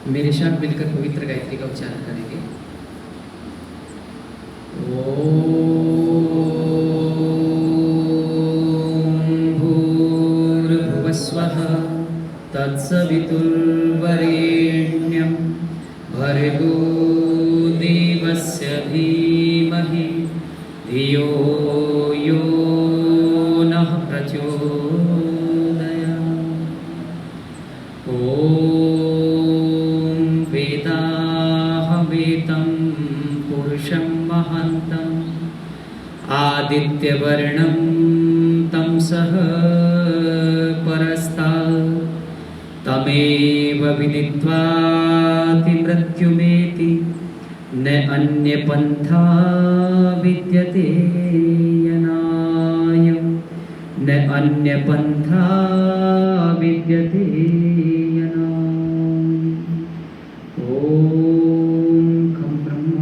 मेरे साथ मिलकर पवित्र गायत्री का उच्चारण करेंगे। ओम भूर्भुवस्वः तत्सवितुर्वरेण्यं भर्गो देवस्य धीमहि धियो यो नः प्रचोदयात्। ॐ वेदाहमेतं पुरुषं महान्तम् आदित्यवर्णं तं सह परस्तात् तमेव विदित्वाति मृत्युमेति न अन्यपन्था विद्यते यनायं न अन्यपन्था विद्यते यनायम्। ॐ खं ब्रह्म।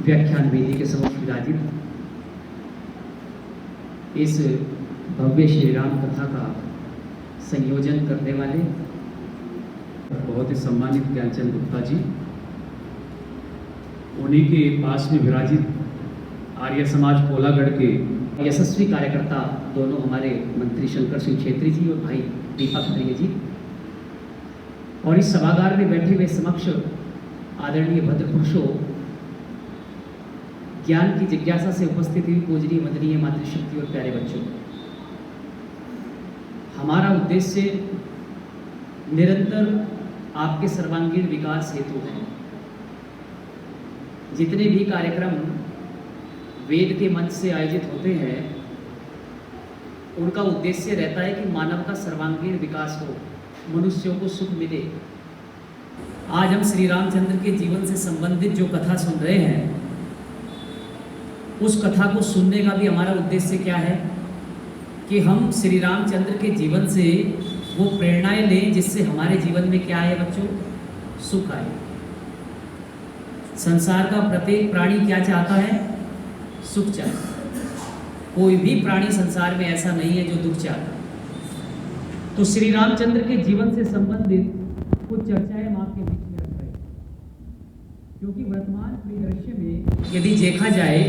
व्याख्यान वेदी के समक्ष विराजित इस भव्य श्री राम कथा का संयोजन करने वाले बहुत ही सम्मानित ज्ञानचंद गुप्ता जी, उन्हीं के पास में विराजित आर्य समाज कोलागढ़ के यशस्वी कार्यकर्ता दोनों हमारे मंत्री शंकर सिंह छेत्री जी और भाई दीपक खत्रिय जी, और इस सभागार में बैठे हुए समक्ष आदरणीय भद्र पुरुषों, ज्ञान की जिज्ञासा से उपस्थित हुई पूजनीय वंदनीय मातृशक्ति और प्यारे बच्चों, हमारा उद्देश्य निरंतर आपके सर्वांगीण विकास हेतु है। जितने भी कार्यक्रम वेद के मंच से आयोजित होते हैं, उनका उद्देश्य रहता है कि मानव का सर्वांगीण विकास हो, मनुष्यों को सुख मिले। आज हम श्री रामचंद्र के जीवन से संबंधित जो कथा सुन रहे हैं, उस कथा को सुनने का भी हमारा उद्देश्य क्या है कि हम श्री रामचंद्र के जीवन से वो प्रेरणाएं लें जिससे हमारे जीवन में क्या है बच्चों, सुख आए। संसार का प्रत्येक प्राणी क्या चाहता है, सुख चाहता है। कोई भी प्राणी संसार में ऐसा नहीं है जो दुख चाहता। तो श्री रामचंद्र के जीवन से संबंधित कुछ चर्चाएं हम आपके बीच में रख रहे हैं, क्योंकि वर्तमान परिदृश्य में यदि देखा जाए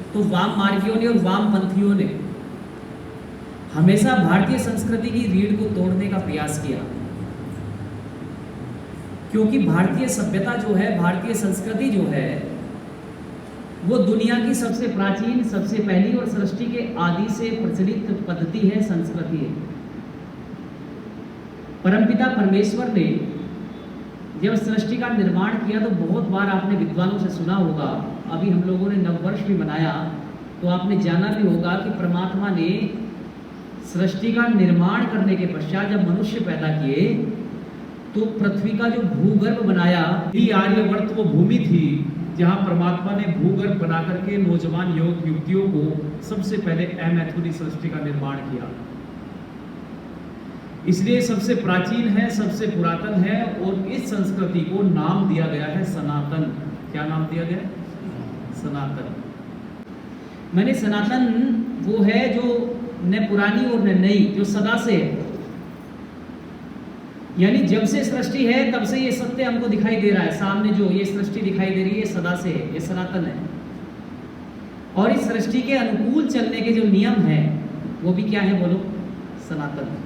तो वाम मार्गियों ने और वामपंथियों ने हमेशा भारतीय संस्कृति की रीढ़ को तोड़ने का प्रयास किया, क्योंकि भारतीय सभ्यता जो है, भारतीय संस्कृति जो है, वो दुनिया की सबसे प्राचीन, सबसे पहली और सृष्टि के आदि से प्रचलित पद्धति है, संस्कृति है। परमपिता परमेश्वर ने जब सृष्टि का निर्माण किया तो बहुत बार आपने विद्वानों से सुना होगा, अभी हम लोगों ने नववर्ष भी मनाया तो आपने जाना भी होगा कि परमात्मा ने सृष्टि का निर्माण करने के पश्चात जब मनुष्य पैदा किए तो पृथ्वी का जो भूगर्भ बनाया, ही आर्यवर्त वो भूमि थी जहाँ परमात्मा ने भूगर्भ बना करके नौजवान युवक युवतियों को सबसे पहले अमैथुनी सृष्टि का निर्माण किया। इसलिए सबसे प्राचीन है, सबसे पुरातन है, और इस संस्कृति को नाम दिया गया है सनातन। क्या नाम दिया गया? सनातन। मैंने सनातन वो है जो न पुरानी और न नई, जो सदा से है। यानी जब से सृष्टि है तब से ये सत्य हमको दिखाई दे रहा है। सामने जो ये सृष्टि दिखाई दे रही है, ये सदा से है, ये सनातन है। और इस सृष्टि के अनुकूल चलने के जो नियम हैं वो भी क्या है, बोलो, सनातन है।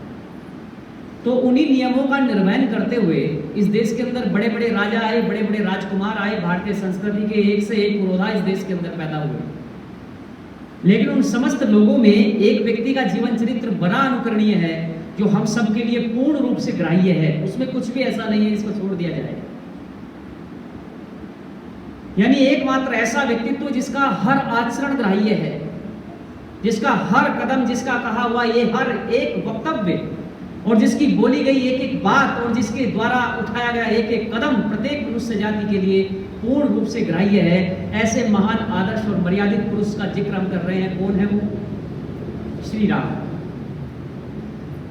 तो उन्हीं नियमों का निर्वहन करते हुए इस देश के अंदर बड़े बड़े राजा आए, बड़े बड़े राजकुमार आए, भारतीय संस्कृति के एक से एक पुरोधा इस देश के अंदर पैदा हुए। लेकिन उन समस्त लोगों में एक व्यक्ति का जीवन चरित्र बड़ा अनुकरणीय है, जो हम सब के लिए पूर्ण रूप से ग्राह्य है। उसमें कुछ भी ऐसा नहीं है इसको छोड़ दिया जाए। यानी एकमात्र ऐसा व्यक्तित्व जिसका हर आचरण ग्राह्य है, जिसका हर कदम, जिसका कहा हुआ ये हर एक वक्तव्य और जिसकी बोली गई एक एक बात और जिसके द्वारा उठाया गया एक एक कदम प्रत्येक मनुष्य जाति के लिए पूर्ण रूप से ग्राह्य है, ऐसे महान आदर्श और मर्यादित पुरुष का जिक्र हम कर रहे हैं। कौन है वो? श्री राम।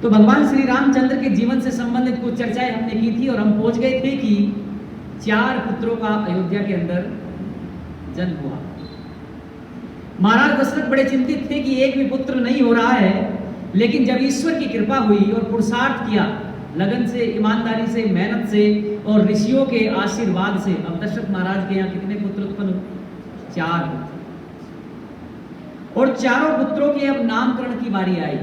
तो भगवान श्री रामचंद्र के जीवन से संबंधित कुछ चर्चाएं हमने की थी, और हम पहुंच गए थे कि 4 पुत्रों का अयोध्या के अंदर जन्म हुआ। महाराज दशरथ बड़े चिंतित थे कि एक भी पुत्र नहीं हो रहा है, लेकिन जब ईश्वर की कृपा हुई और पुरुषार्थ किया लगन से, ईमानदारी से, मेहनत से और ऋषियों के आशीर्वाद से। अब दशरथ महाराज के यहाँ कितने पुत्र उत्पन्न हुए? 4 पुत्र। और चारों पुत्रों के अब नामकरण की बारी आई।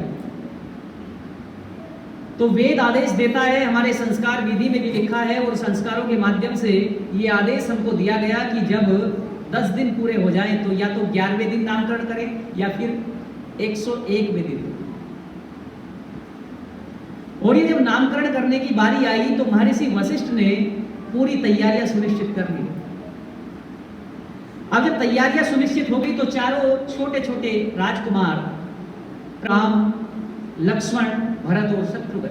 तो वेद आदेश देता है, हमारे संस्कार विधि में भी लिखा है और संस्कारों के माध्यम से ये आदेश हमको दिया गया कि जब 10 दिन पूरे हो जाएं तो या तो 11वें दिन नामकरण करें या फिर 101वें दिन। और ये जब नामकरण करने की बारी आई तो महर्षि वशिष्ठ ने पूरी तैयारियां सुनिश्चित कर ली। अब जब तैयारियां सुनिश्चित हो गई तो चारों छोटे छोटे राजकुमार राम, लक्ष्मण, भरत और शत्रुघ्न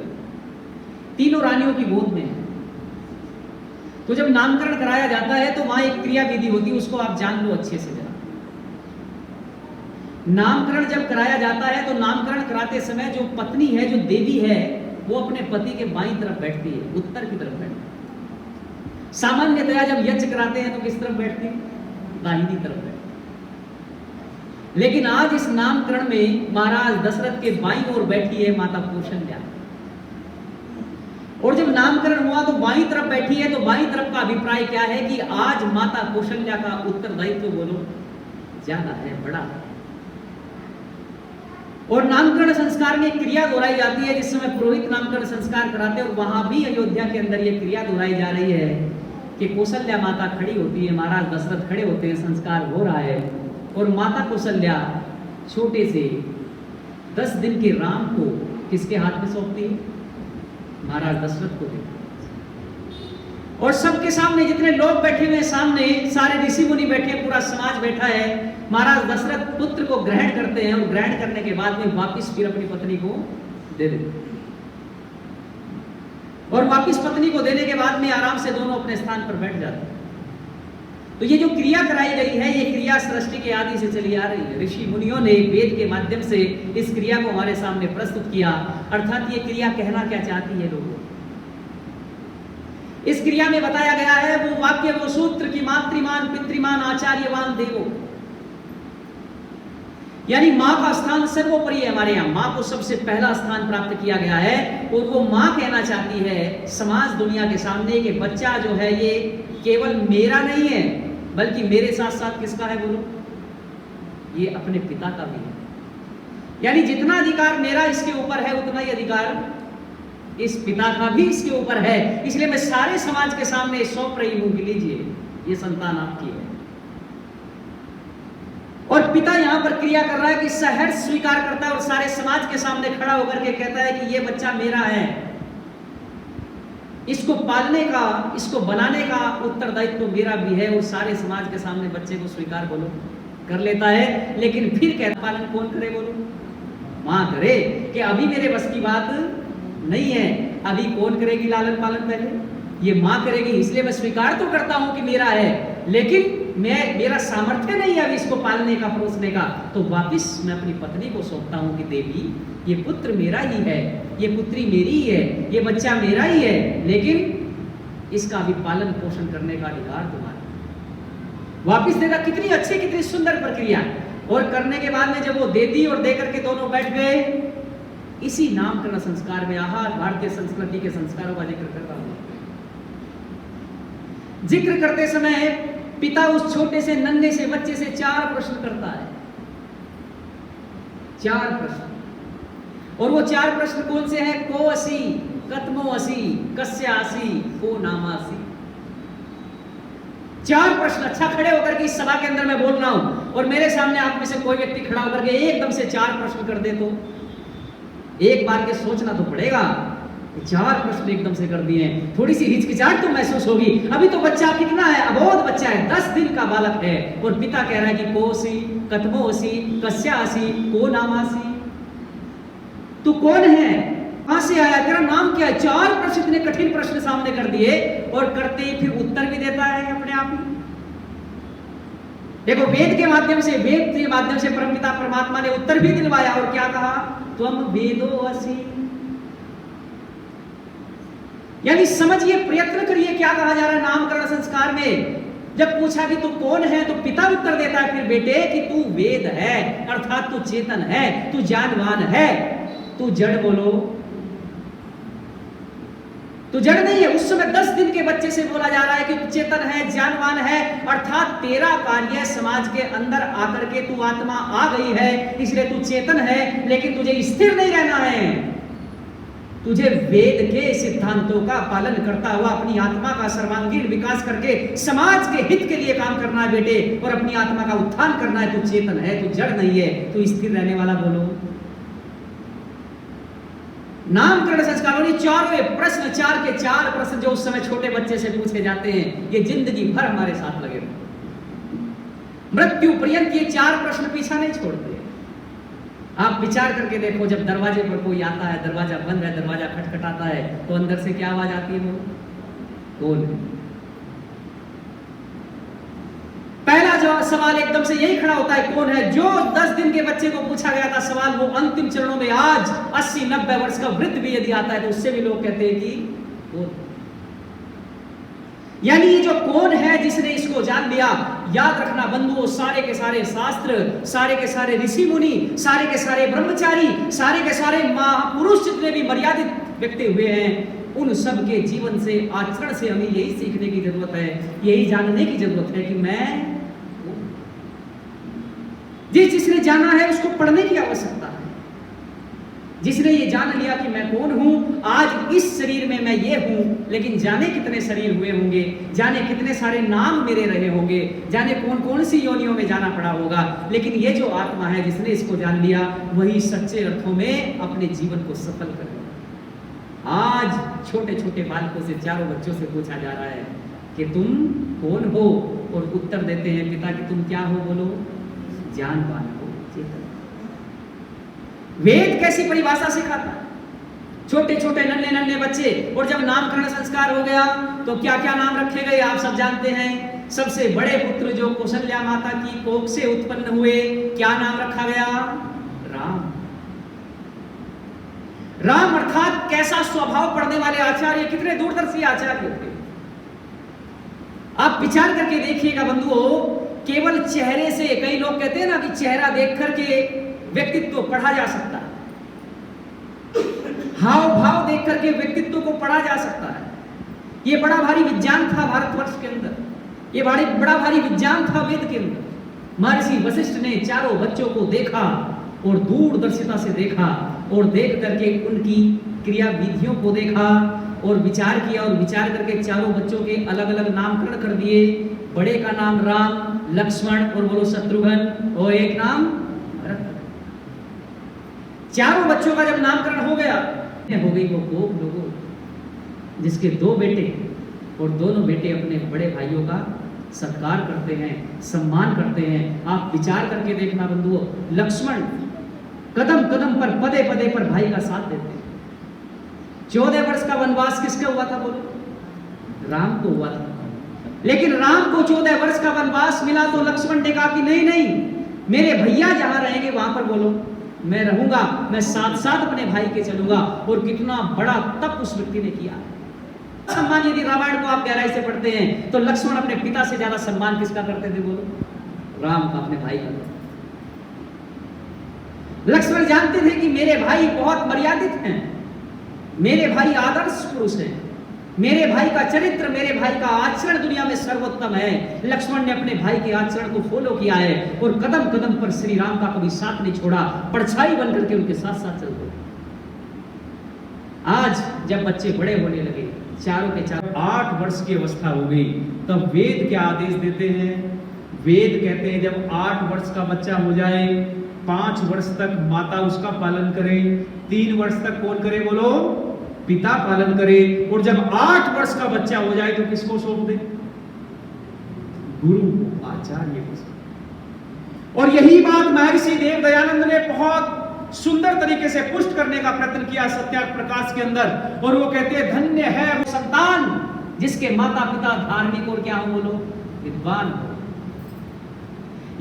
तीनों रानियों की गोद में है। तो जब नामकरण कराया जाता है तो वहां एक क्रिया विधि होती है, उसको आप जान लो अच्छे से जरा। नामकरण जब कराया जाता है तो नामकरण कराते समय जो पत्नी है, जो देवी है, वो अपने पति के बाईं तरफ बैठती है, उत्तर की तरफ बैठती है। सामान्यतया जब यज्ञ कराते हैं तो किस तरफ बैठती है? दाहिनी तरफ बैठती है। लेकिन आज इस नामकरण में महाराज दशरथ के बाईं ओर बैठी है माता कौशल्या। और जब नामकरण हुआ तो बाईं तरफ बैठी है, तो बाईं तरफ का अभिप्राय क्या है कि आज माता कौशल्या का उत्तरदायित्व बोलो ज्यादा है, बड़ा है। और नामकरण संस्कार में क्रिया दोहराई जाती है, जिस समय पुरोहित नामकरण संस्कार कराते हैं और वहां भी अयोध्या के अंदर ये क्रिया दोहराई जा रही है कि कौशल्या माता खड़ी होती है, महाराज दशरथ खड़े होते हैं, संस्कार हो रहा है और माता कौशल्या छोटे से 10 दिन के राम को किसके हाथ में सौंपती है? महाराज दशरथ को देती है। और सबके सामने जितने लोग बैठे हुए, सामने सारे ऋषि मुनि बैठे, पूरा समाज बैठा है। महाराज दशरथ पुत्र को ग्रहण करते हैं और ग्रहण करने के बाद में वापिस फिर अपनी पत्नी को दे देते हैं। और वापिस पत्नी को देने के बाद में आराम से दोनों अपने स्थान पर बैठ जाते हैं। तो ये जो क्रिया कराई गई है, ये क्रिया सृष्टि के आदि से चली आ रही है। ऋषि मुनियों ने वेद के माध्यम से इस क्रिया को हमारे सामने प्रस्तुत किया। अर्थात ये क्रिया कहना क्या चाहती है लोगों? इस क्रिया में बताया गया है वो वाक्य, वो सूत्र की मातृमान, पितृमान, आचार्यवान देवो, यानी मां का स्थान सर्वोपरि है। हमारे यहाँ मां को सबसे पहला स्थान प्राप्त किया गया है और वो मां कहना चाहती है समाज दुनिया के सामने कि बच्चा जो है ये केवल मेरा नहीं है, बल्कि मेरे साथ साथ किसका है बोलो? ये अपने पिता का भी है। यानी जितना अधिकार मेरा इसके ऊपर है उतना ही अधिकार इस पिता का भी इसके ऊपर है। इसलिए मैं सारे समाज के सामने सौंप रही हूं कि लीजिए ये संतान आपकी है। और पिता यहां पर क्रिया कर रहा है कि सहर्ष स्वीकार करता है और सारे समाज के सामने खड़ा होकर के कहता है कि ये बच्चा मेरा है। इसको पालने का, इसको बनाने का उत्तरदायित्व तो मेरा भी है। और सारे समाज के सामने बच्चे को स्वीकार बोलो कर लेता है। लेकिन फिर कहता पालन कौन करे बोलो? मां करे। कि अभी मेरे बस की बात नहीं है, अभी कौन करेगी लालन पालन? पहले ये मां करेगी। इसलिए मैं स्वीकार तो करता हूं कि मेरा है, लेकिन मेरा सामर्थ्य नहीं है अभी इसको पालने का, पोसने का। तो वापिस मैं अपनी पत्नी को सौंपता हूं कि देवी ये पुत्र मेरा ही है, ये पुत्री मेरी ही है, ये बच्चा मेरा ही है, लेकिन इसका अभी पालन पोषण करने का अधिकार तुम्हारा। वापिस देगा। कितनी अच्छी, कितनी सुंदर प्रक्रिया। और करने के बाद में जब वो दे दी और दे करके दोनों बैठ गए, इसी नामकरण संस्कार में आहार भारतीय संस्कृति के संस्कारों का जिक्र कर रहा हूं। जिक्र करते समय पिता उस छोटे से नन्हे से बच्चे से 4 प्रश्न करता है। 4 प्रश्न। और वो 4 प्रश्न कौन से हैं? को असी, कतमो असी, कस्य आसी, को नामासी। 4 प्रश्न। अच्छा खड़े होकर के इस सभा के अंदर मैं बोल रहा हूं और मेरे सामने आप में से कोई व्यक्ति खड़ा होकर के एकदम से 4 प्रश्न कर दे तो एक बार के सोचना तो पड़ेगा। 4 प्रश्न एकदम से कर दिए, थोड़ी सी हिचकिचाहट तो महसूस होगी। अभी तो बच्चा कितना है? अबोध बच्चा है, 10 दिन का बालक है। और पिता कह रहा है कि कोसी, कतमोसी, कस्यासी, को नामासी। तू कौन है? कहां से आया? तेरा नाम क्या है? 4 प्रश्न, इतने कठिन प्रश्न सामने कर दिए और करते ही फिर उत्तर भी देता है अपने आप ही। देखो वेद के माध्यम से, वेद के माध्यम से परमपिता परमात्मा ने उत्तर भी दिलवाया। और क्या कहा? त्वम वेदो असि। यानी समझिए, प्रयत्न करिए क्या कहा जा रहा है नामकरण संस्कार में। जब पूछा कि तू कौन है तो पिता उत्तर देता है फिर बेटे कि तू वेद है, अर्थात तू चेतन है, तू जानवान है, तू जड़ बोलो तू जड़ नहीं है। उस समय 10 दिन के बच्चे से बोला जा रहा है कि तू चेतन है, जानवान है, अर्थात तेरा कार्य समाज के अंदर आकर के तू आत्मा आ गई है, इसलिए तू चेतन है, लेकिन तुझे स्थिर नहीं रहना है। तुझे वेद के सिद्धांतों का पालन करता हुआ अपनी आत्मा का सर्वांगीण विकास करके समाज के हित के लिए काम करना है बेटे, और अपनी आत्मा का उत्थान करना है। तू चेतन है, तू जड़ नहीं है, तू स्थिर रहने वाला। बोलो। नामकरण संस्कारों, चारों प्रश्न, 4 के 4 प्रश्न जो उस समय छोटे बच्चे से पूछे जाते हैं, ये जिंदगी भर हमारे साथ लगे रहते। मृत्यु पर्यंत ये 4 प्रश्न पीछा नहीं छोड़ते। आप विचार करके देखो, जब दरवाजे पर कोई आता है, दरवाजा बंद है, दरवाजा खटखटाता है, तो अंदर से क्या आवाज आती है? वो कौन है? पहला जो सवाल एकदम से यही खड़ा होता है, कौन है? जो 10 दिन के बच्चे को पूछा गया था सवाल, वो अंतिम चरणों में आज 80-90 वर्ष का वृद्ध भी यदि आता है तो उससे भी लोग कहते हैं कि कौन। यानी ये जो कौन है जिसने इसको जान लिया, याद रखना बंधुओं, सारे के सारे शास्त्र, सारे के सारे ऋषि मुनि, सारे के सारे ब्रह्मचारी, सारे के सारे महापुरुष जितने भी मर्यादित व्यक्ति हुए हैं, उन सब के जीवन से, आचरण से हमें यही सीखने की जरूरत है, यही जानने की जरूरत है कि मैं, जिसने जाना है उसको पढ़ने की आवश्यकता है। जिसने ये जान लिया कि मैं कौन हूं, आज इस शरीर में मैं ये हूं, लेकिन जाने कितने शरीर हुए होंगे, जाने कितने सारे नाम मेरे रहे होंगे, जाने कौन कौन सी योनियों में जाना पड़ा होगा, लेकिन ये जो आत्मा है जिसने इसको जान लिया, वही सच्चे अर्थों में अपने जीवन को सफल करेगा। आज छोटे छोटे बालकों से, चारों बच्चों से पूछा जा रहा है कि तुम कौन हो, और उत्तर देते हैं पिता कि तुम क्या हो? बोलो। जानवान हो, चेतन। वेद कैसी परिभाषा सिखाता है? छोटे छोटे नन्हे नन्हे बच्चे, और जब नामकरण संस्कार हो गया तो क्या क्या नाम रखे गए आप सब जानते हैं। सबसे बड़े पुत्र जो कौशल्या माता की कोख से उत्पन्न हुए, क्या नाम रखा गया? राम। राम अर्थात कैसा स्वभाव पढ़ने वाले आचार्य, कितने दूरदर्शी आचार्य थे। आप विचार करके देखिएगा बंधुओं, केवल चेहरे से, कई लोग कहते हैं ना कि चेहरा देख करके व्यक्तित्व पढ़ा जा सकता है, हाव भाव देख करके व्यक्तित्व को पढ़ा जा सकता है। ये बड़ा भारी विज्ञान था भारतवर्ष के अंदर, ये बड़ा भारी विज्ञान था वेद के अंदर। महर्षि वशिष्ठ ने चारों बच्चों को देखा और दूरदर्शिता से देखा, और देख करके उनकी क्रिया विधियों को देखा और विचार किया, और विचार करके चारों बच्चों के अलग अलग नामकरण कर दिए। बड़े का नाम राम, लक्ष्मण और बोलो शत्रुघ्न, और एक नाम भरत। चारों बच्चों का जब नामकरण हो गया, हो गई वो कोख लोगों, जिसके 2 बेटे, और दोनों बेटे अपने बड़े भाइयों का सत्कार करते हैं, सम्मान करते हैं। आप विचार करके देखना बंधुओं, लक्ष्मण कदम कदम पर, पदे पदे पर भाई का साथ देते हैं। 14 वर्ष का वनवास किसका हुआ था? बोलो। राम को हुआ था। लेकिन राम को 14 वर्ष का वनवास मिला तो लक्ष्मण ने कहा कि नहीं नहीं, मेरे भैया जहां रहेंगे वहां पर बोलो मैं रहूंगा, मैं साथ साथ अपने भाई के चलूंगा। और कितना बड़ा तप उस व्यक्ति ने किया। सम्मान यदि रामायण को आप गहराई से पढ़ते हैं तो लक्ष्मण अपने पिता से ज्यादा सम्मान किसका करते थे? बोलो। राम का, अपने भाई का। लक्ष्मण जानते थे कि मेरे भाई बहुत मर्यादित हैं, मेरे भाई आदर्श पुरुष हैं, मेरे भाई का चरित्र, मेरे भाई का आचरण दुनिया में सर्वोत्तम है। लक्ष्मण ने अपने भाई के आचरण को फॉलो किया है, और कदम कदम पर श्री राम का कभी साथ नहीं छोड़ा, परछाई बन करके उनके साथ साथ चलते। आज जब बच्चे बड़े होने लगे, चारों के चारों 8 वर्ष की अवस्था हो गई, तब वेद क्या आदेश देते हैं? वेद कहते हैं जब 8 वर्ष का बच्चा हो जाए, 5 वर्ष तक माता उसका पालन करे, 3 वर्ष तक कौन करे? बोलो। पिता पालन करे। और जब 8 वर्ष का बच्चा हो जाए तो किसको सौंप दे? गुरु को, आचार्य को। और यही बात महर्षि देव दयानंद ने बहुत सुंदर तरीके से पुष्ट करने का प्रयत्न किया सत्यार्थ प्रकाश के अंदर। और वो कहते हैं धन्य है वो संतान जिसके माता पिता धार्मिक और क्या हो? बोलो, विद्वान हो।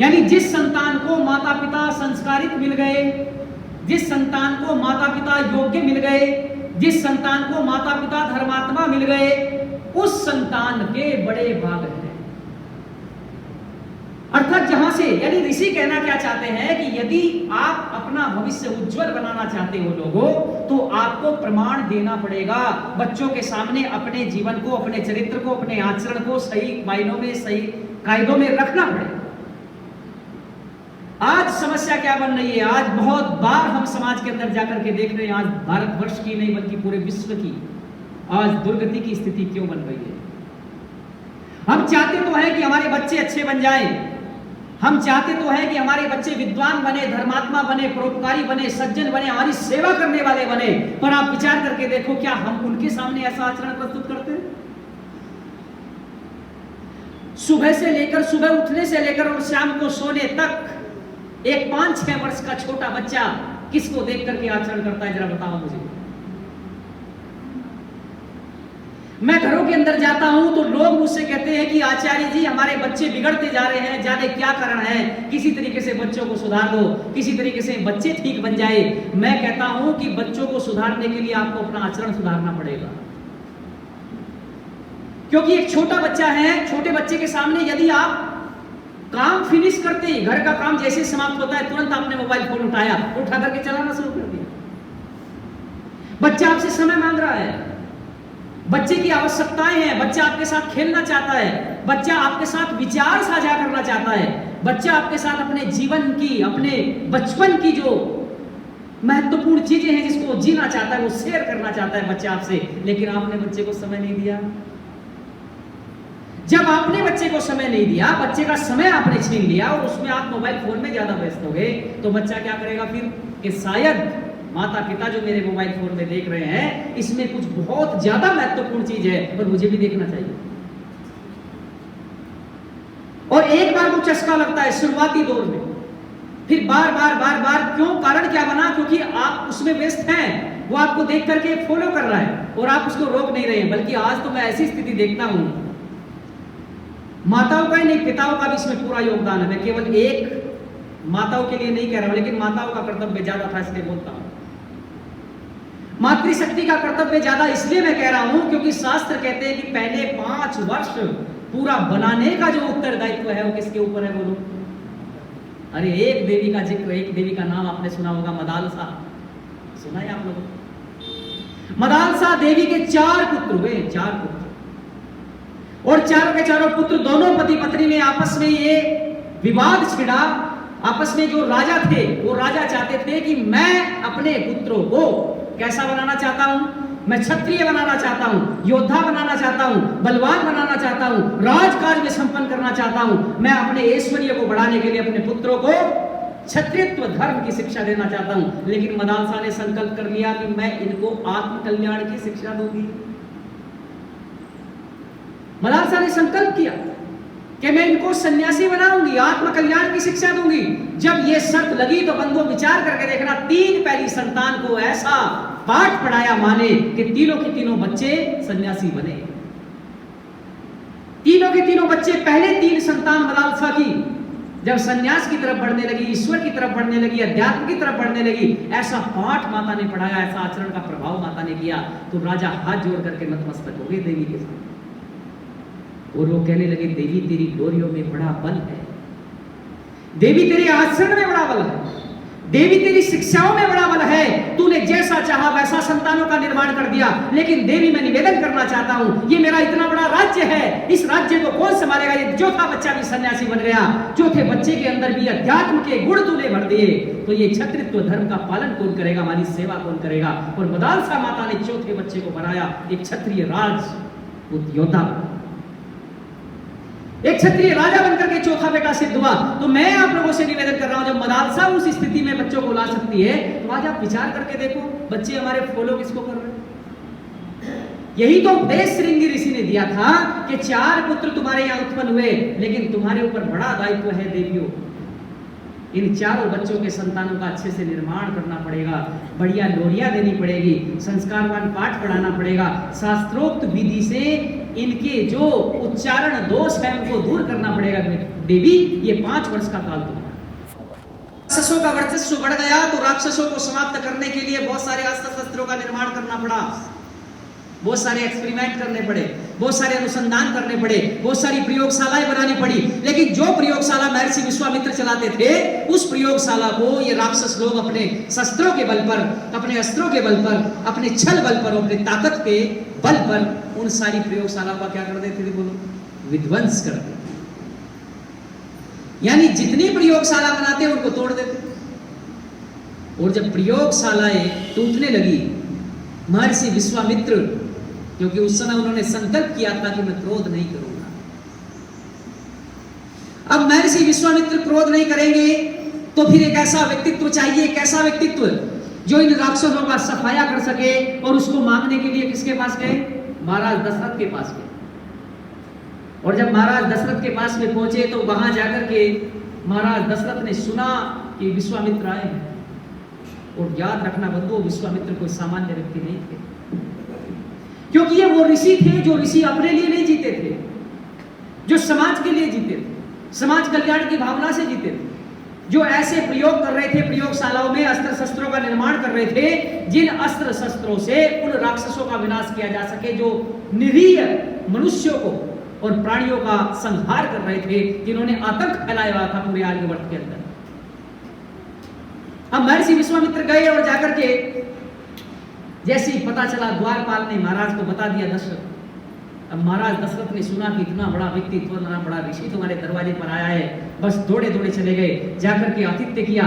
यानी जिस संतान को माता पिता संस्कारित मिल गए, जिस संतान को माता पिता योग्य मिल गए, जिस संतान को माता पिता धर्मात्मा मिल गए, उस संतान के बड़े भाग हैं। अर्थात जहां से, यानी ऋषि कहना क्या चाहते हैं कि यदि आप अपना भविष्य उज्जवल बनाना चाहते हो लोगों, तो आपको प्रमाण देना पड़ेगा बच्चों के सामने, अपने जीवन को, अपने चरित्र को, अपने आचरण को सही मायनों में, सही कायदों में रखना पड़ेगा। आज समस्या क्या बन रही है, आज बहुत बार हम समाज के अंदर जाकर के देख रहे हैं, आज भारतवर्ष की नहीं बल्कि पूरे विश्व की आज दुर्गति की स्थिति क्यों बन रही है। हम चाहते तो हैं कि हमारे बच्चे अच्छे बन जाएं, हम चाहते तो हैं कि हमारे बच्चे विद्वान बने, धर्मात्मा बने, परोपकारी बने, सज्जन बने, हमारी सेवा करने वाले बने, पर आप विचार करके देखो क्या हम उनके सामने ऐसा आचरण प्रस्तुत करते हैं? सुबह से लेकर, सुबह उठने से लेकर और शाम को सोने तक एक 5-6 वर्ष का छोटा बच्चा किसको देख करके आचरण करता है, जरा बताओ मुझे। मैं घरों के अंदर जाता हूं तो लोग मुझसे कहते हैं कि आचार्य जी हमारे बच्चे बिगड़ते जा रहे हैं, जाने क्या कारण है, किसी तरीके से बच्चों को सुधार दो, किसी तरीके से बच्चे ठीक बन जाए। मैं कहता हूं कि बच्चों को सुधारने के लिए आपको अपना आचरण सुधारना पड़ेगा, क्योंकि एक छोटा बच्चा है, छोटे बच्चे के सामने यदि आप काम फिनिश करते ही, घर का काम जैसे समाप्त होता है तुरंत आपने मोबाइल फोन उठाया, उठा करके चलाना शुरू कर दिया। बच्चा आपसे समय मांग रहा है, बच्चे की आवश्यकताएं हैं, बच्चा आपके साथ खेलना चाहता है, बच्चा आपके साथ विचार साझा करना चाहता है, बच्चा आपके साथ अपने जीवन की, अपने बचपन की जो महत्वपूर्ण चीजें हैं जिसको जीना चाहता है वो शेयर करना चाहता है बच्चा आपसे, लेकिन आपने बच्चे को समय नहीं दिया। जब आपने बच्चे को समय नहीं दिया, बच्चे का समय आपने छीन लिया और उसमें आप मोबाइल फोन में ज्यादा व्यस्त हो गए, तो बच्चा क्या करेगा फिर कि शायद माता पिता जो मेरे मोबाइल फोन में देख रहे हैं इसमें कुछ बहुत ज्यादा महत्वपूर्ण चीज है और मुझे भी देखना चाहिए। और एक बार वो चस्का लगता है शुरुआती दौर में, फिर बार बार बार बार, क्यों, कारण क्या बना, क्योंकि आप उसमें व्यस्त हैं, वो आपको देख करके फॉलो कर रहा है और आप उसको रोक नहीं रहे हैं। बल्कि आज तो मैं ऐसी स्थिति देखता हूं, माताओं का ही नहीं पिताओं का भी इसमें पूरा योगदान है। मैं केवल एक माताओं के लिए नहीं कह रहा हूं, लेकिन माताओं का कर्तव्य ज्यादा था इसलिए बोलता हूं। मातृशक्ति का कर्तव्य ज्यादा इसलिए मैं कह रहा हूं क्योंकि शास्त्र कहते हैं कि पहले 5 वर्ष पूरा बनाने का जो उत्तरदायित्व है वो किसके ऊपर है, बोलो। अरे एक देवी का जिक्र, एक देवी का नाम आपने सुना होगा, मदालसा, सुना है आप लोगों? मदालसा देवी के 4 पुत्र हुए, 4 पुत्र, और चारों के चारों पुत्र, दोनों पति पत्नी में आपस में ये विवाद छिड़ा। आपस में जो राजा थे वो राजा चाहते थे कि मैं अपने पुत्रों को कैसा बनाना चाहता हूं, मैं क्षत्रिय बनाना चाहता हूं, योद्धा बनाना चाहता हूं, बलवान बनाना चाहता हूं, राजकाज में संपन्न करना चाहता हूं। मैं अपने ऐश्वर्य को बढ़ाने के लिए अपने पुत्रों को क्षत्रियत्व धर्म की शिक्षा देना चाहता हूं। लेकिन मदालसा ने संकल्प कर लिया कि मैं इनको आत्मकल्याण की शिक्षा दूंगी। मदालसा ने संकल्प किया कि मैं इनको सन्यासी बनाऊंगी, आत्मकल्याण की शिक्षा दूंगी। जब ये शर्त लगी तो बंधुओं विचार करके देखना, 3 पहली संतान को ऐसा पाठ पढ़ाया माँ ने कि तीनों के तीनों बच्चे सन्यासी बने। तीनों के तीनों बच्चे, पहले 3 संतान मदालसा की जब सन्यास की तरफ बढ़ने लगी, ईश्वर की तरफ बढ़ने लगी, अध्यात्म की तरफ बढ़ने लगी, ऐसा पाठ माता ने पढ़ाया, ऐसा आचरण का प्रभाव माता ने किया, तो राजा हाथ जोड़ करके नतमस्तक हो गए देवी के सामने। और वो कहने लगे, देवी तेरी डोरियों में बड़ा बल है, देवी तेरे आचरण में बड़ा बल है, देवी तेरी शिक्षाओं में बड़ा बल है, तूने जैसा चाहा वैसा संतानों का निर्माण कर दिया। लेकिन देवी मैं निवेदन करना चाहता हूं, ये मेरा इतना बड़ा राज्य है, इस राज्य को कौन संभालेगा? ये चौथा बच्चा भी सन्यासी बन गया, चौथे बच्चे के अंदर भी अध्यात्म के गुण तूने भर दिए, तो ये क्षत्रित्व धर्म का पालन कौन करेगा, हमारी सेवा कौन करेगा? और मदालसा माता ने चौथे बच्चे को बनाया एक क्षत्रिय राज योद्धा, एक क्षत्रिय राजा बनकर के चौथा बेटा सिद्ध हुआ। तो मैं आप लोगों से निवेदन कर रहा हूं, जब मदालसा उस स्थिति में बच्चों को ला सकती है, तो आज आप विचार करके देखो बच्चे हमारे फॉलो किसको कर रहे हैं। यही तो उपदेश श्रृंगी ऋषि ने दिया था कि 4 पुत्र तुम्हारे यहां उत्पन्न हुए, लेकिन तुम्हारे ऊपर बड़ा दायित्व है देवियों, इन चारों बच्चों के संतानों का अच्छे से निर्माण करना पड़ेगा, बढ़िया लोरियां देनी पड़ेगी, संस्कारवान पाठ पढ़ाना पड़ेगा, शास्त्रोक्त विधि से इनके जो उच्चारण दोष है उनको दूर करना पड़ेगा। देवी ये 5 वर्ष का काल तुम्हारा। राक्षसों का वर्चस्व बढ़ गया तो राक्षसों को समाप्त करने के लिए बहुत सारे अस्त्र शस्त्रों का निर्माण करना पड़ा। बहुत सारे एक्सपेरिमेंट करने पड़े, बहुत सारे अनुसंधान करने पड़े, बहुत सारी प्रयोगशालाएं बनानी पड़ी, लेकिन जो प्रयोगशाला महर्षि विश्वामित्र चलाते थे, उस प्रयोगशाला को ये राक्षस लोग अपने शस्त्रों के बल पर, अपने अस्त्रों के बल पर, अपने छल बल पर, अपने ताकत के बल पर उन सारी प्रयोगशालाओं का क्या कर देते थे? बोलो, विध्वंस कर देते। यानी जितनी प्रयोगशाला बनाते उनको तोड़ देते। और जब प्रयोगशालाएं टूटने लगी, महर्षि विश्वामित्र, क्योंकि उस समय उन्होंने संकल्प किया था कि मैं क्रोध नहीं करूंगा, अब महर्षि विश्वामित्र क्रोध नहीं करेंगे तो फिर एक ऐसा व्यक्तित्व चाहिए, एक ऐसा व्यक्तित्व जो इन राक्षसों का सफाया कर सके। और उसको मांगने के लिए किसके पास गए? महाराज दशरथ के पास गए। और जब महाराज दशरथ के पास में पहुंचे तो वहां जाकर के महाराज दशरथ ने सुना कि विश्वामित्र आए हैं। और याद रखना बंधुओं, विश्वामित्र कोई सामान्य व्यक्ति नहीं थे, क्योंकि ये वो ऋषि थे जो ऋषि अपने लिए नहीं जीते थे, जो समाज के लिए जीते थे, समाज कल्याण की भावना से जीते थे, जो ऐसे प्रयोग कर रहे थे, प्रयोगशालाओं में अस्त्र शस्त्रों का निर्माण कर रहे थे, जिन अस्त्र शस्त्रों से उन राक्षसों का विनाश किया जा सके जो निरीह मनुष्यों को और प्राणियों का संहार कर रहे थे, जिन्होंने आतंक फैलाया हुआ था पूरे आर्यवर्त के अंदर। अब महर्षि विश्वामित्र गए और जाकर के जैसे ही पता चला, द्वारपाल ने महाराज को बता दिया दशरथ। अब महाराज दशरथ ने सुना कि इतना बड़ा व्यक्ति, इतना बड़ा ऋषि तुम्हारे दरवाजे पर आया है, बस दौड़े दौड़े चले गए, जाकर के आतिथ्य किया,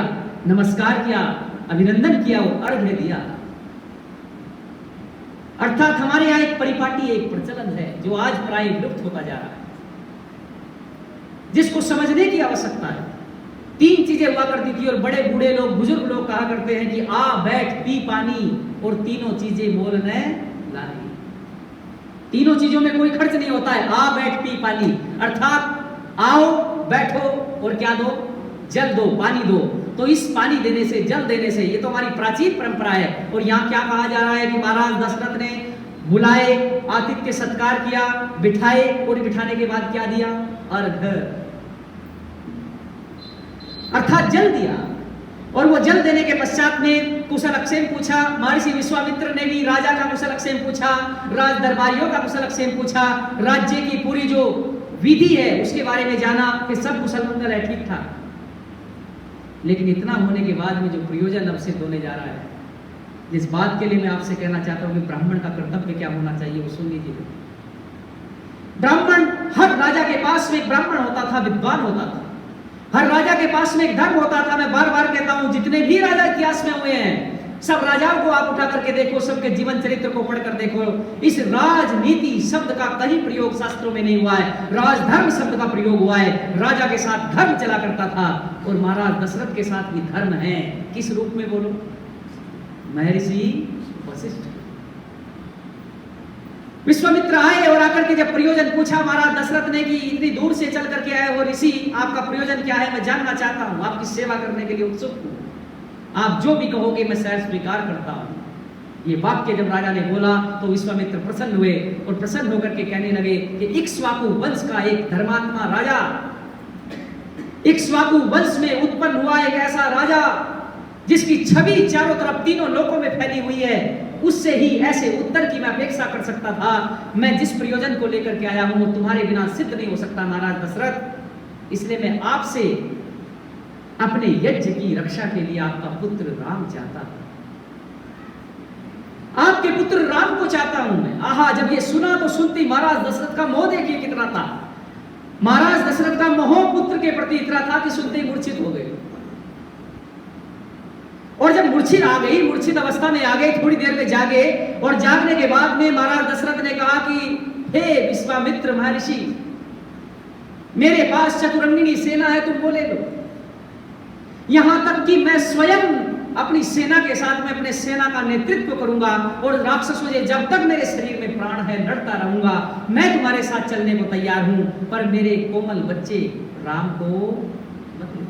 नमस्कार किया, अभिनंदन किया और अर्घ्य दिया। अर्थात हमारे यहाँ एक परिपाटी, एक प्रचलन है जो आज प्राय विलुप्त होता जा रहा है, जिसको समझने की आवश्यकता है। 3 चीजें हुआ करती थी और बड़े बूढ़े लोग, बुजुर्ग लोग कहा करते हैं कि आ बैठ पी पानी और तीनों चीजें मोल ने लानी। तीनों चीजों में कोई खर्च नहीं होता है, आ बैठ पी पानी, अर्थात आओ बैठो और क्या दो? जल दो, पानी दो। तो इस पानी देने से, जल देने से, ये तो हमारी प्राचीन परंपरा है। और यहाँ क्या कहा जा रहा है कि महाराज दशरथ ने बुलाए, आतिथ्य सत्कार किया, बिठाए और बिठाने के बाद क्या दिया? अर्घ, अर्थात जल दिया। और वो जल देने के पश्चात में कुशलक्षेम पूछा। महर्षि विश्वामित्र ने भी राजा का कुशलक्षेम पूछा, राज दरबारियों का कुशलक्षेम पूछा, राज्य की पूरी जो विधि है उसके बारे में जाना कि सब कुशल मंगल है, ठीक था। लेकिन इतना होने के बाद में जो प्रयोजन अब सिद्ध होने जा रहा है, जिस बात के लिए मैं आपसे कहना चाहता हूं कि ब्राह्मण का कर्तव्य क्या होना चाहिए, वो सुन लीजिए। ब्राह्मण, हर राजा के पास में एक ब्राह्मण होता था, विद्वान होता था। हर राजा के पास में एक धर्म होता था। मैं बार बार कहता हूं, जितने भी राजा इतिहास में हुए हैं, सब राजाओं को आप उठा करके देखो, सबके जीवन चरित्र को पढ़कर देखो, इस राजनीति शब्द का कहीं प्रयोग शास्त्रों में नहीं हुआ है। राजधर्म शब्द का प्रयोग हुआ है। राजा के साथ धर्म चला करता था और महाराज दशरथ के साथ भी धर्म है। किस रूप में? बोलो, महर्षि वशिष्ठ। विश्वामित्र आए और आकर के जब प्रयोजन पूछा महाराज दशरथ ने कि इतनी दूर से चल करके आए हो ऋषि, आपका प्रयोजन क्या है? मैं जानना चाहता हूं, आपकी सेवा करने के लिए उत्सुक हूं, आप जो भी कहोगे मैं सहर्ष स्वीकार करता हूं। ये वाक्य जब राजा ने बोला तो विश्वामित्र प्रसन्न हुए और प्रसन्न होकर के कहने लगे कि इक्ष्वाकु वंश का एक धर्मात्मा राजा, इक्ष्वाकु वंश में उत्पन्न हुआ एक ऐसा राजा जिसकी छवि चारों तरफ तीनों लोकों में फैली हुई है, उससे ही ऐसे उत्तर की मैं अपेक्षा कर सकता था। मैं जिस प्रयोजन को लेकर के आया हूं वो तुम्हारे बिना सिद्ध नहीं हो सकता महाराज दशरथ। इसलिए मैं आपसे अपने यज्ञ की रक्षा के लिए आपका पुत्र राम चाहता हूं, आपके पुत्र राम को चाहता हूं मैं। आहा, जब ये सुना तो सुनती महाराज दशरथ का मोह देखिए कितना था। महाराज दशरथ का मोह पुत्र के प्रति इतना था कि सुनते ही मूर्छित हो गए। और जब मूर्छित आ गई, मूर्छित अवस्था में आ गए, थोड़ी देर में जागे और जागने के बाद में महाराज दशरथ ने कहा कि हे विश्वामित्र महर्षि, मेरे पास चतुरंगिनी सेना है, तुम बोले लो। यहां तक कि मैं स्वयं अपनी सेना के साथ में अपने सेना का नेतृत्व करूंगा और राक्षसों से जब तक मेरे शरीर में प्राण है लड़ता रहूंगा। मैं तुम्हारे साथ चलने को तैयार हूं, पर मेरे कोमल बच्चे राम को मत लो।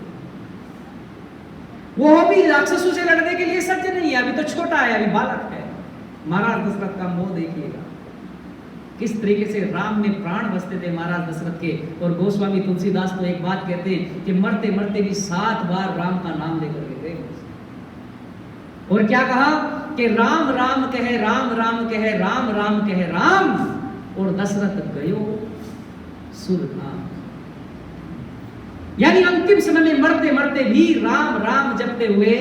वो भी राक्षसों से लड़ने के लिए सज्ज नहीं है, अभी तो छोटा है, अभी बालक है। महाराज दशरथ का मोह देखिएगा, किस तरीके से राम में प्राण बसते थे महाराज दशरथ के। और गोस्वामी तुलसीदास तो एक बात कहते हैं कि मरते मरते भी 7 बार राम का नाम लेकर के गए। और क्या कहा कि राम राम कहे, राम राम कहे, राम राम कहे राम, और दशरथ गयो सुरधाम। यानी अंतिम समय में मरते मरते भी राम राम जपते हुए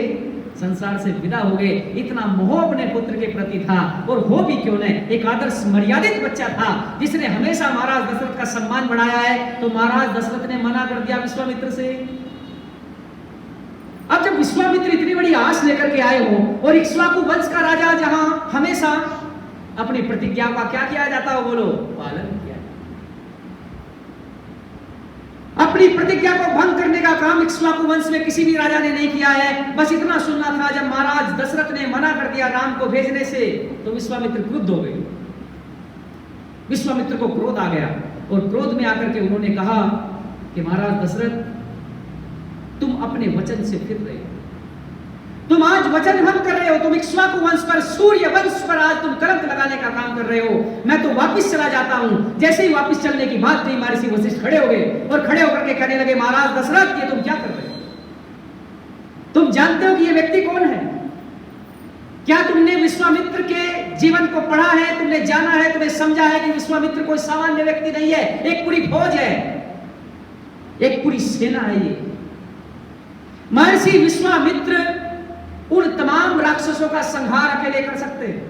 संसार से विदा हो गए। इतना मोह अपने पुत्र के प्रति था, और हो भी क्यों नहीं, एक आदर्श मर्यादित बच्चा था जिसने हमेशा महाराज दशरथ का सम्मान बढ़ाया है। तो महाराज दशरथ ने मना कर दिया विश्वामित्र से। अब जब विश्वामित्र इतनी बड़ी आस लेकर के आए हो, और इक्ष्वाकु वंश का राजा जहां हमेशा अपनी प्रतिज्ञा का क्या किया जाता हो, बोलो, पालन किया। अपनी प्रतिज्ञा को भंग करने का काम इक्ष्वाकु वंश में किसी भी राजा ने नहीं किया है। बस इतना सुनना था, जब महाराज दशरथ ने मना कर दिया राम को भेजने से, तो विश्वामित्र क्रुद्ध हो गए। विश्वामित्र को क्रोध आ गया, और क्रोध में आकर के उन्होंने कहा कि महाराज दशरथ, तुम अपने वचन से फिर रहे हो, तुम आज वचन भंग कर रहे हो, तुम इक्ष्वाकु वंश पर, सूर्य वंश पर आज तुम कलंक लगाने का काम कर रहे हो। मैं तो वापस चला जाता हूं। जैसे ही वापस चलने की बात कही, महर्षि वशिष्ठ खड़े हो गए, और खड़े होकर के कहने लगे, महाराज दशरथ, ये तुम क्या कर रहे हो? तुम जानते हो कि ये व्यक्ति कौन है? क्या तुमने विश्वामित्र के जीवन को पढ़ा है? तुमने जाना है, तुमने समझा है कि विश्वामित्र कोई सामान्य व्यक्ति नहीं है, एक पूरी फौज है, एक पूरी सेना है। ये महर्षि विश्वामित्र उन तमाम राक्षसों का संहार अकेले कर सकते हैं,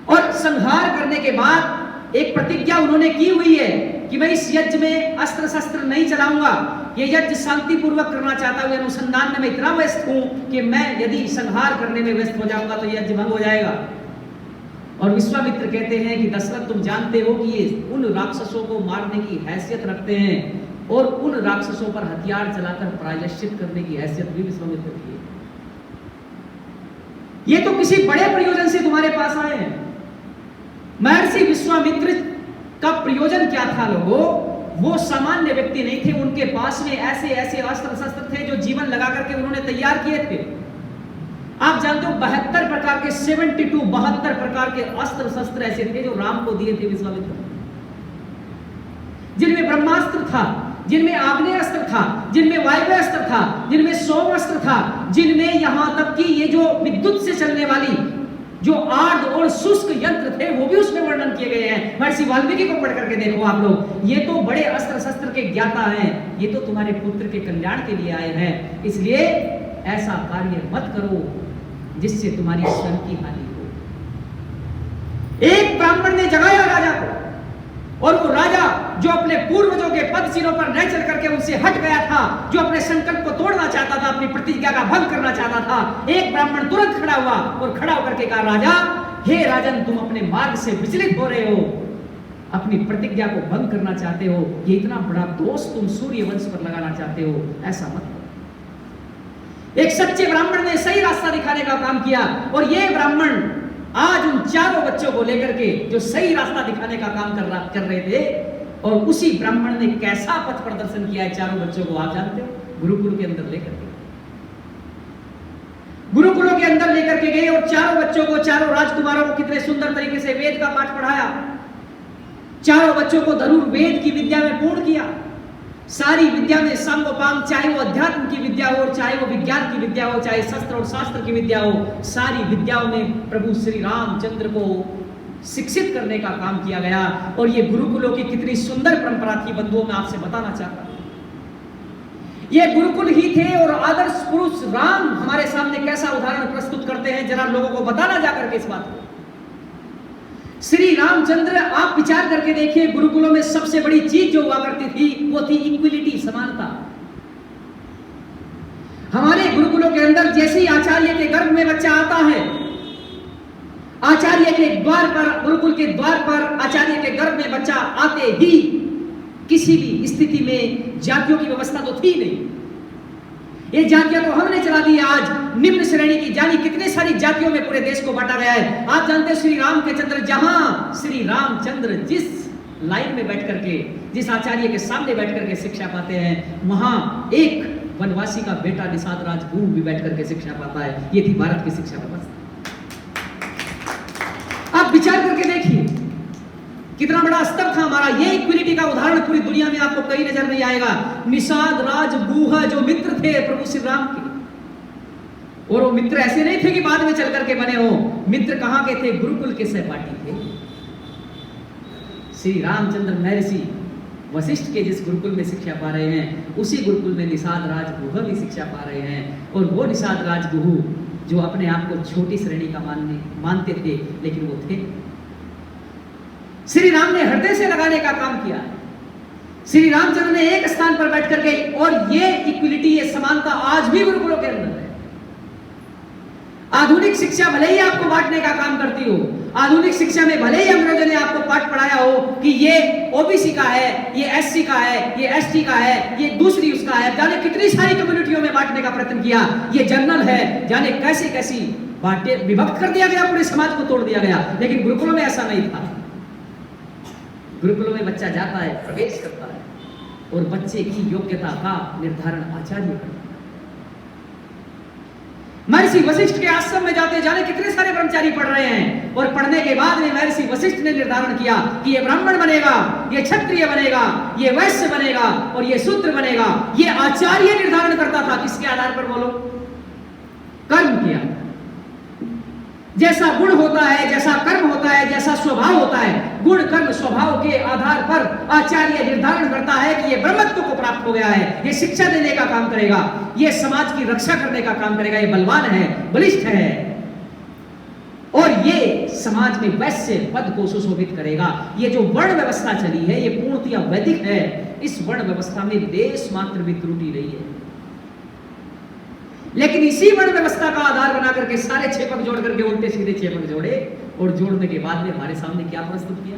और संहार करने के बाद एक प्रतिज्ञा उन्होंने की हुई है कि मैं इस यज्ञ में अस्त्र शस्त्र नहीं चलाऊंगा। ये यज्ञ शांतिपूर्वक करना चाहता हूं, अनुसंधान में मैं इतना व्यस्त हूं कि मैं यदि संहार करने में व्यस्त हो जाऊंगा तो यज्ञ भंग हो जाएगा। और विश्वामित्र कहते हैं कि दशरथ, तुम जानते हो कि ये उन राक्षसों को मारने की हैसियत रखते हैं, और उन राक्षसों पर हथियार चलाकर प्रायश्चित करने की हैसियत भी विश्वामित्र की है। ये तो किसी बड़े प्रयोजन से तुम्हारे पास आए हैं। महर्षि विश्वामित्र का प्रयोजन क्या था लोगों? वो सामान्य व्यक्ति नहीं थे, उनके पास में ऐसे ऐसे अस्त्र शस्त्र थे जो जीवन लगा करके उन्होंने तैयार किए थे। आप जानते हो 72 प्रकार के 72 प्रकार के अस्त्र शस्त्र ऐसे थे जो राम को दिए थे विश्वामित्र, जिनमें ब्रह्मास्त्र था, जिनमें आग्नेय अस्त्र था, जिनमें वायव्य अस्त्र था, जिनमें सोम अस्त्र था, जिनमें यहां तक कि ये जो विद्युत से चलने वाली जो आर्द्र और शुष्क यंत्र थे वो भी उसमें वर्णन किए गए हैं। महर्षि वाल्मीकि को पढ़ करके देखो आप लोग, ये तो बड़े अस्त्र शस्त्र के ज्ञाता हैं, ये तो तुम्हारे पुत्र के कल्याण के लिए आए हैं। इसलिए ऐसा कार्य मत करो जिससे तुम्हारी स्वयं की हानि हो। एक ब्राह्मण ने जगाया राजा को, और वो राजा जो अपने पूर्वजों के पद चिन्हों पर न चल करके उनसे हट गया था, जो अपने संकल्प को तोड़ना चाहता था, अपनी प्रतिज्ञा का भंग करना चाहता था, एक ब्राह्मण तुरंत खड़ा हुआ और खड़ा होकर के कहा, राजा, हे राजन, तुम अपने मार्ग से विचलित हो रहे हो, अपनी प्रतिज्ञा को भंग करना चाहते हो, ये इतना बड़ा दोष तुम सूर्य वंश पर लगाना चाहते हो, ऐसा मत करो। एक सच्चे ब्राह्मण ने सही रास्ता दिखाने का काम किया, और ये ब्राह्मण आज उन चारों बच्चों को लेकर के जो सही रास्ता दिखाने का काम कर रहे थे, और उसी ब्राह्मण ने कैसा पथ प्रदर्शन किया है चारों बच्चों को आप जानते हो? गुरुकुल के अंदर लेकर के, गुरुकुलों के अंदर लेकर के गए, और चारों बच्चों को, चारों राजकुमारों को कितने सुंदर तरीके से वेद का पाठ पढ़ाया, चारों बच्चों को धनुर्वेद की विद्या में पूर्ण किया। सारी विद्या में सांगोपांग, चाहे वो अध्यात्म की विद्या हो, चाहे वो विज्ञान की विद्या हो, चाहे शस्त्र और शास्त्र की विद्या हो, सारी विद्याओं में प्रभु श्री रामचंद्र को शिक्षित करने का काम किया गया। और ये गुरुकुलों की कितनी सुंदर परंपरा थी बंधुओं, मैं आपसे बताना चाहता हूं। ये गुरुकुल ही थे, और आदर्श पुरुष राम हमारे सामने कैसा उदाहरण प्रस्तुत करते हैं, जरा लोगों को बताना जाकर के इस बात को। श्री रामचंद्र, आप विचार करके देखिए, गुरुकुलों में सबसे बड़ी चीज जो हुआ करती थी वो थी इक्विलिटी, समानता। हमारे गुरुकुलों के अंदर जैसे ही आचार्य के गर्भ में बच्चा आता है, आचार्य के द्वार पर, गुरुकुल के द्वार पर आचार्य के गर्भ में बच्चा आते ही किसी भी स्थिति में जातियों की व्यवस्था तो थी नहीं। ये जातियां तो हमने चला दी। आज निम्न श्रेणी की जानी कितने सारी जातियों में पूरे देश को बांटा गया है। आप जानते हैं श्री राम के चंद्र, जहां श्री रामचंद्र जिस लाइन में बैठ करके, जिस आचार्य के सामने बैठ करके शिक्षा पाते हैं, वहां एक वनवासी का बेटा निषाद राजगुरु भी बैठ करके शिक्षा पाता है। ये थी भारत की शिक्षा व्यवस्था। आप विचार करके देखिए कितना बड़ा स्तर था हमारा। ये इक्विलिटी का उदाहरण पूरी दुनिया में आपको कहीं नजर नहीं आएगा। निषाद राजगुह जो मित्र थे प्रभु श्री राम के, और वो मित्र ऐसे नहीं थे कि बाद में चल करके बने हो, मित्र कहां के थे? गुरुकुल के सहपाठी थे। श्री रामचंद्र महर्षि वशिष्ठ के जिस गुरुकुल में शिक्षा पा रहे हैं, उसी गुरुकुल में निषाद राजगुह भी शिक्षा पा रहे हैं। और वो निषाद राजगुह जो अपने आप को छोटी श्रेणी का मानते थे, लेकिन वो थे। श्री राम ने हृदय से लगाने का काम किया। श्री रामचंद्र ने एक स्थान पर बैठ करके, और ये इक्विलिटी, ये समानता आज भी गुरुकुलों के अंदर है। आधुनिक शिक्षा भले ही आपको बांटने का काम करती हो, आधुनिक शिक्षा में भले ही अंग्रेजों ने आपको पाठ पढ़ाया हो कि ये ओबीसी का है, ये एससी का है, ये एसटी का है, ये दूसरी उसका है, जाने कितनी सारी कम्युनिटियों में बांटने का प्रयत्न किया, ये जनरल है, जाने कैसी कैसी बांटे, विभक्त कर दिया गया, पूरे समाज को तोड़ दिया गया। लेकिन गुरुकुलों में ऐसा नहीं था। गुरुकुलों में बच्चा जाता है, प्रवेश करता है, और बच्चे की योग्यता का निर्धारण आचार्य करता है। महर्षि वशिष्ठ के आश्रम में जाते जाने कितने सारे ब्रह्मचारी पढ़ रहे हैं, और पढ़ने के बाद में महर्षि वशिष्ठ ने निर्धारण किया कि ये ब्राह्मण बनेगा, ये क्षत्रिय बनेगा, ये वैश्य बनेगा, और ये शूद्र बनेगा। ये आचार्य निर्धारण करता था। किसके आधार पर? बोलो, कर्म किया। जैसा गुण होता है, जैसा कर्म होता है, जैसा स्वभाव होता है, गुण कर्म स्वभाव के आधार पर आचार्य निर्धारण करता है कि ये ब्रह्मत्व को प्राप्त हो गया है, ये शिक्षा देने का काम करेगा, ये समाज की रक्षा करने का काम करेगा, ये बलवान है, बलिष्ठ है, और ये समाज में वैश्य पद को सुशोभित करेगा। ये जो वर्ण व्यवस्था चली है, ये पूर्णतः वैदिक है। इस वर्ण व्यवस्था में लेश मात्र भी त्रुटि नहीं है। लेकिन इसी वर्ण व्यवस्था का आधार बना करके सारे छेपक जोड़ करके उल्टे सीधे छेपक जोड़े, और जोड़ने के बाद में हमारे सामने क्या प्रस्तुत किया?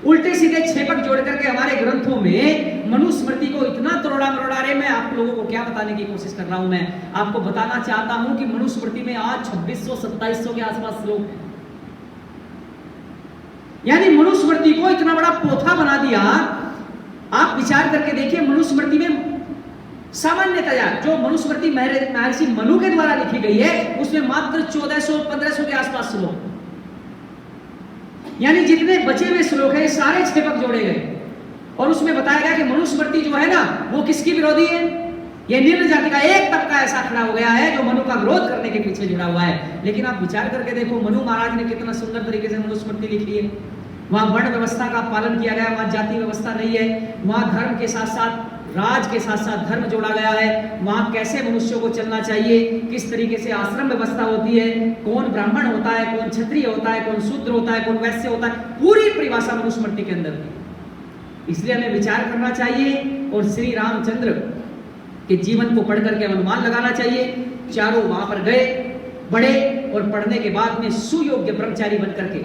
उल्टे सीधे छेपक जोड़ करके हमारे ग्रंथों में मनुस्मृति को इतना तोड़ा मरोड़ा रहे। मैं आप लोगों को क्या बताने की कोशिश कर रहा हूं? मैं आपको बताना चाहता हूं कि मनुस्मृति में आज 2600-2700 के आसपास श्लोक हैं। यानी मनुस्मृति को इतना बड़ा पोथा बना दिया। आप विचार करके देखिए, मनुस्मृति में सामान्यतया जो मनुस्मृति महर्षि मनु के द्वारा लिखी गई है, उसमें मात्र 1400-1500 के आसपास श्लोक, यानी जितने बचे हुए श्लोक हैं सारे छेपक जोड़े गए। और उसमें बताया गया कि मनुस्मृति जो है ना, वो किसकी विरोधी है? ये निम्न जाति का एक तबका ऐसा खड़ा हो गया है जो मनु का विरोध करने के पीछे जुड़ा हुआ है। लेकिन आप विचार करके देखो, मनु महाराज ने कितना सुंदर तरीके से मनुस्मृति लिखी है। वहां वर्ण व्यवस्था का पालन किया गया, वहां जाति व्यवस्था नहीं है, वहां धर्म के साथ साथ राज के साथ साथ धर्म जोड़ा गया है। वहां कैसे मनुष्यों को चलना चाहिए, किस तरीके से आश्रम व्यवस्था होती है, कौन ब्राह्मण होता है, कौन क्षत्रिय होता है, कौन शूद्र होता है, कौन वैश्य होता है, पूरी परिभाषा मनुस्मृति के अंदर थी। इसलिए हमें विचार करना चाहिए और श्री रामचंद्र के जीवन को पढ़ करके अनुमान लगाना चाहिए। चारों वहां पर गए, पढ़े, और पढ़ने के बाद में सुयोग्य ब्रह्मचारी बन करके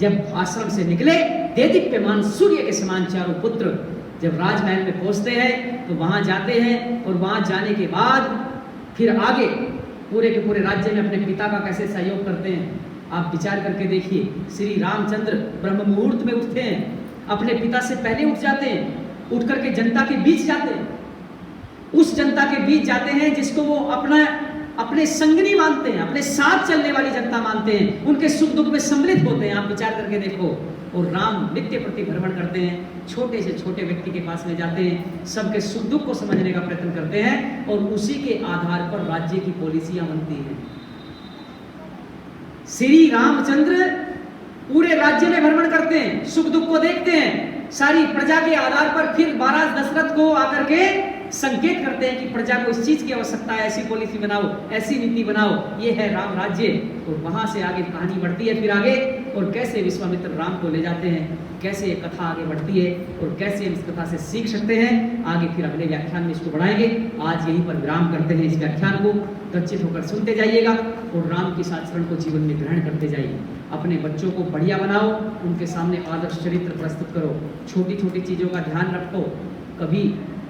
जब आश्रम से निकले, देदीप्यमान सूर्य के समान चारों पुत्र जब राजमहल में पहुंचते हैं, तो वहां जाते हैं, और वहां जाने के बाद फिर आगे पूरे के पूरे राज्य में अपने पिता का कैसे सहयोग करते हैं। आप विचार करके देखिए, श्री रामचंद्र ब्रह्म मुहूर्त में उठते हैं, अपने पिता से पहले उठ जाते हैं, उठ करके जनता के बीच जाते हैं। उस जनता के बीच जाते हैं जिसको वो अपने संगनी मानते हैं, अपने साथ चलने वाली जनता मानते हैं, उनके सुख दुख में सम्मिलित होते हैं। आप विचार करके देखो। और राम नित्य प्रति भ्रमण करते हैं, छोटे से छोटे व्यक्ति के पास में जाते हैं, सबके सुख दुख को समझने का प्रयत्न करते हैं, और उसी के आधार पर राज्य की पॉलिसियां बनती हैं। श्री रामचंद्र पूरे राज्य में भ्रमण करते हैं, सुख दुख को देखते हैं, सारी प्रजा के आधार पर फिर महाराज दशरथ को आकर के संकेत करते हैं कि प्रजा को इस चीज की आवश्यकता है, ऐसी पॉलिसी बनाओ, ऐसी नीति बनाओ, ये है राम राज्य। और वहां से आगे कहानी बढ़ती है फिर आगे, और कैसे विश्वामित्र राम को ले जाते हैं, कैसे ये कथा आगे बढ़ती है, और कैसे हम इस कथा से सीख सकते हैं। आगे फिर अगले व्याख्यान में इसको बढ़ाएंगे। आज यहीं पर विराम करते हैं इस व्याख्यान को। गच्चित होकर सुनते जाइएगा और राम के आचरण को जीवन में ग्रहण करते जाइए। अपने बच्चों को बढ़िया बनाओ, उनके सामने आदर्श चरित्र प्रस्तुत करो, छोटी छोटी चीजों का ध्यान रखो। कभी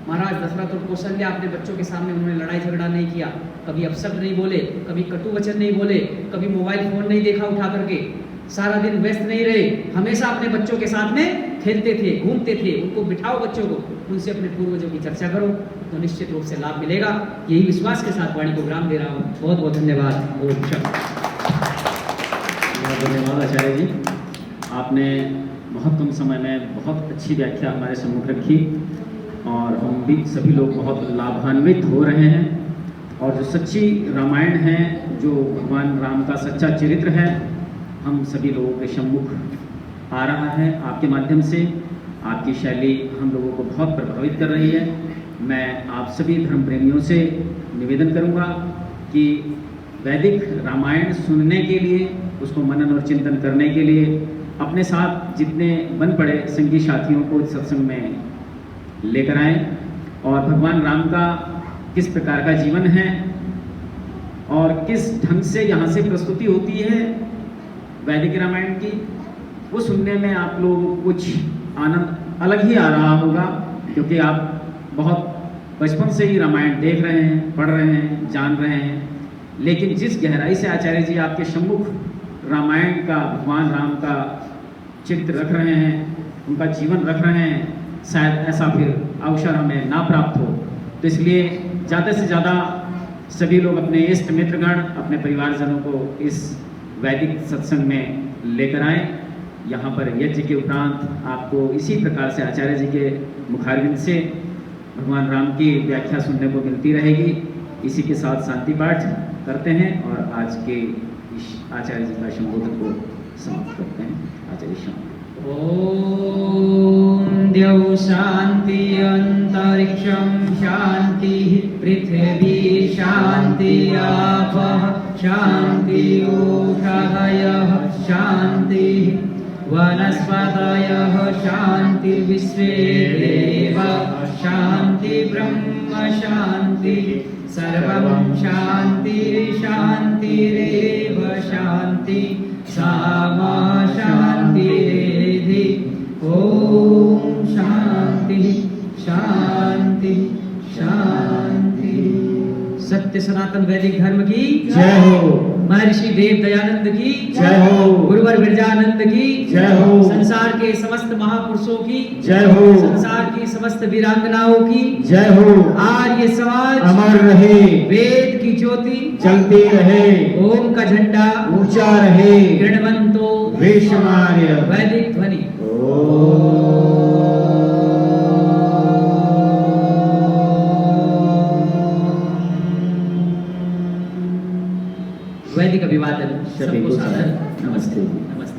महाराज दशरथ और कौशल्या अपने बच्चों के सामने उन्होंने लड़ाई झगड़ा नहीं किया, कभी अपशब्द नहीं बोले, कभी कटु वचन नहीं बोले, कभी मोबाइल फोन नहीं देखा उठा करके, सारा दिन व्यस्त नहीं रहे, हमेशा अपने बच्चों के साथ में खेलते थे, घूमते थे। उनको बिठाओ बच्चों को, उनसे अपने पूर्वजों की चर्चा करो, तो निश्चित रूप से लाभ मिलेगा। यही विश्वास के साथ वाणी को विराम दे रहा हूँ। बहुत बहुत धन्यवाद। धन्यवाद आचार्य जी, आपने बहुत कम समय में बहुत अच्छी व्याख्या हमारे सम्मुख रखी, और हम भी सभी लोग बहुत लाभान्वित हो रहे हैं। और जो सच्ची रामायण है, जो भगवान राम का सच्चा चरित्र है, हम सभी लोगों के सम्मुख आ रहा है आपके माध्यम से। आपकी शैली हम लोगों को बहुत प्रभावित कर रही है। मैं आप सभी धर्म प्रेमियों से निवेदन करूंगा कि वैदिक रामायण सुनने के लिए, उसको मनन और चिंतन करने के लिए अपने साथ जितने बन पड़े संगी साथियों को सत्संग में लेकर आएं और भगवान राम का किस प्रकार का जीवन है और किस ढंग से यहाँ से प्रस्तुति होती है वैदिक रामायण की, वो सुनने में आप लोगों को कुछ आनंद अलग ही आ रहा होगा, क्योंकि आप बहुत बचपन से ही रामायण देख रहे हैं, पढ़ रहे हैं, जान रहे हैं। लेकिन जिस गहराई से आचार्य जी आपके सम्मुख रामायण का, भगवान राम का चित्र रख रहे हैं, उनका जीवन रख रहे हैं, शायद ऐसा फिर अवसर हमें ना प्राप्त हो। तो इसलिए ज़्यादा से ज़्यादा सभी लोग अपने इष्ट मित्रगण, अपने परिवारजनों को इस वैदिक सत्संग में लेकर आएं। यहाँ पर यज्ञ के उपरांत आपको इसी प्रकार से आचार्य जी के मुखारविंद से भगवान राम की व्याख्या सुनने को मिलती रहेगी। इसी के साथ शांति पाठ करते हैं और आज के इस आचार्य जी का संबोधन को समाप्त करते हैं। आचार्य शांति। ओम द्यौ शांति अंतरिक्षं शांति पृथ्वी शांति आपः शांति ओषधयः शांति वनस्पतयः शांति विश्वे देवाः शांति ब्रह्म शांति सर्वं शांति शांतिरेव शांति सामा शांतिरेधि। ओम शांति शांति शांति। सत्य सनातन वैदिक धर्म की जय हो। महर्षि देव दयानंद की जय हो। गुरुवर विरजानंद की जय हो। संसार के समस्त महापुरुषों की जय हो। संसार की समस्त वीरांगनाओं की जय हो। आर्य समाज अमर रहे, वेद की ज्योति चलती रहे, ओम का झंडा ऊंचा रहे, गणवंतो वेशमार्य। वैदिक ध्वनि। वैदिक अभिवादन सभी सबको को सादर नमस्ते। नमस्ते।